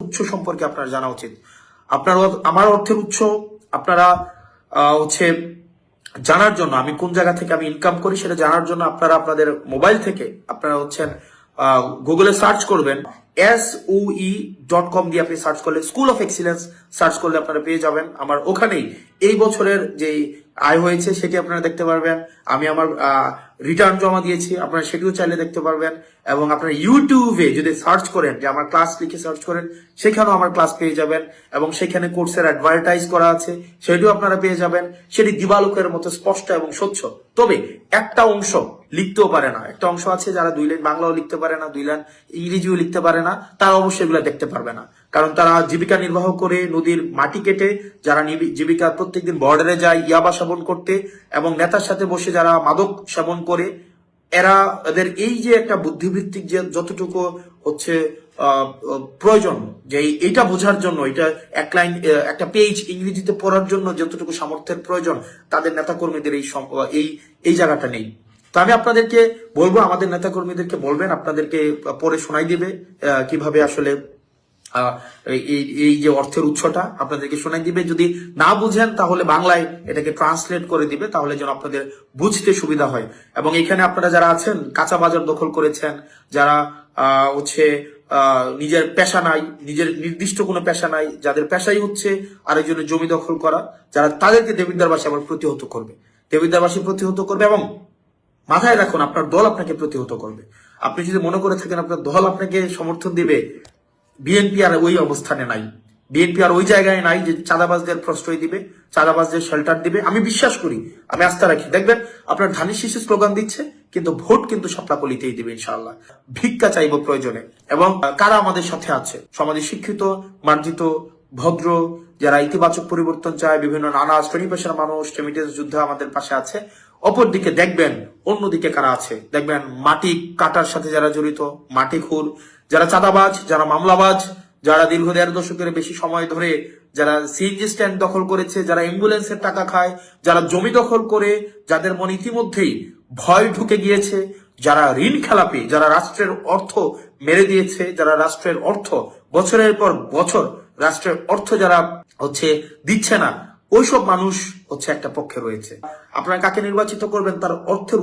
উৎস সম্পর্কে আপনার জানা উচিত। আমার অর্থের উৎস আপনারা হচ্ছে জানার জন্য, আমি কোন জায়গা থেকে আমি ইনকাম করি সেটা জানার জন্য আপনারা আপনাদের মোবাইল থেকে আপনারা হচ্ছেন গুগলে সার্চ করবেন, SOE.com দিয়ে আপনি সার্চ করলে স্কুল অফ এক্সিলেন্স সার্চ করলে আপনারা পেয়ে যাবেন। আমার ওখানেই এই বছরের যে আয় হয়েছে সেটি আপনারা দেখতে পারবেন। আমি আমার রিটার্ন জমা দিয়েছি, আপনারা সেটিও চাইলে দেখতে পারবেন। এবং আপনারা ইউটিউবে যদি সার্চ করেন, যে আমার ক্লাস লিখে সার্চ করেন, সেখানেও আমার ক্লাস পেয়ে যাবেন। এবং সেখানে কোর্সের অ্যাডভার্টাইজ করা আছে, সেটিও আপনারা পেয়ে যাবেন। সেটি দিবালোকের মতো স্পষ্ট এবং স্বচ্ছ। তবে একটা অংশ লিখতেও পারে না, একটা অংশ আছে যারা 2 লাইন বাংলাও লিখতে পারে না, 2 লাইন ইংরেজিও লিখতে পারে না, তারা অবশ্যই এগুলো দেখতে পারবে না। কারণ তারা জীবিকা নির্বাহ করে নদীর মাটি কেটে, যারা জীবিকা প্রত্যেকদিন বর্ডারে যায় ইয়াবা সেবন করতে, এবং নেতার সাথে বসে যারা মাদক সেবন করে, এদের এই যে একটা বুদ্ধিভিত্তিক যে যতটুকু হচ্ছে প্রয়োজন, যে এইটা বোঝার জন্য, এটা এক লাইন একটা পেজ ইংরেজিতে পড়ার জন্য যতটুকু সামর্থ্যের প্রয়োজন, তাদের নেতাকর্মীদের এই জায়গাটা নেই। তো আমি আপনাদেরকে বলবো, আমাদের নেতাকর্মীদেরকে বলবেন, আপনাদেরকে পড়ে শোনাই দিবে কিভাবে আসলে এই যে অর্থের উৎসটা আপনাদেরকে শোনাই দিবে। যদি না বুঝেন তাহলে বাংলায় এটাকে ট্রান্সলেট করে দিবে, তাহলে যেন আপনাদের বুঝতে সুবিধা হয়। এবং এখানে আপনারা যারা আছেন, কাঁচা বাজার দখল করেছেন, যারা হচ্ছে নিজের পেশা নাই, নিজের নির্দিষ্ট কোনো পেশা নাই, যাদের পেশাই হচ্ছে আরেকজনের জমি দখল করা, যারা তাদেরকে দেবিদ্বারবাসী আবার প্রতিহত করবে, দেবিদ্বারবাসী প্রতিহত করবে। এবং মাথায় রাখুন, আপনার দল আপনাকে প্রতিহত করবে। আপনি যদি মনে করে থাকেন আপনার দল আপনাকে সমর্থন দিবে, বিএনপি আর ওই অবস্থানে নাই, বিএনপি আর ওই জায়গায় নাই যে চাঁদাবাজদের প্রশ্রয় দিবে, চাঁদাবাজদের শেল্টার দিবে। আমি বিশ্বাস করি, আমি আস্থা রাখি, দেখবেন আপনার ধানের শীষে স্লোগান দিচ্ছে, কিন্তু ভোট কিন্তু শাপলাকলিতেই দিবে ইনশাআল্লাহ। ভিক্ষা চাইব প্রয়োজনে। এবং কারা আমাদের সাথে আছে, সমাজে শিক্ষিত, মার্জিত, ভদ্র, যারা ইতিবাচক পরিবর্তন চায়, বিভিন্ন নানা শ্রেণী পেশার মানুষ, রেমিটেন্স যুদ্ধ আমাদের পাশে আছে। অপরদিকে দেখবেন অন্যদিকে কারা আছে, দেখবেন মাটি কাটার সাথে যারা জড়িত, মাটি খুর, যারা চাঁদাবাজ, যারা মামলাবাজ, যারা দীর্ঘ 1.5 দশকের বেশি সময় ধরে যারা সিএনজি স্ট্যান্ড দখল করেছে, যারা অ্যাম্বুলেন্সের টাকা খায়, যারা জমি দখল করে, যাদের মনে ইতিমধ্যেই ভয় ঢুকে গিয়েছে, যারা ঋণ খেলাপি, যারা রাষ্ট্রের অর্থ মেরে দিয়েছে, যারা রাষ্ট্রের অর্থ বছরের পর বছর রাষ্ট্রের অর্থ যারা হচ্ছে দিচ্ছে না, ওইসব মানুষ হচ্ছে একটা পক্ষে রয়েছে। আপনারা কাকে নির্বাচিত করবেন তার অর্থের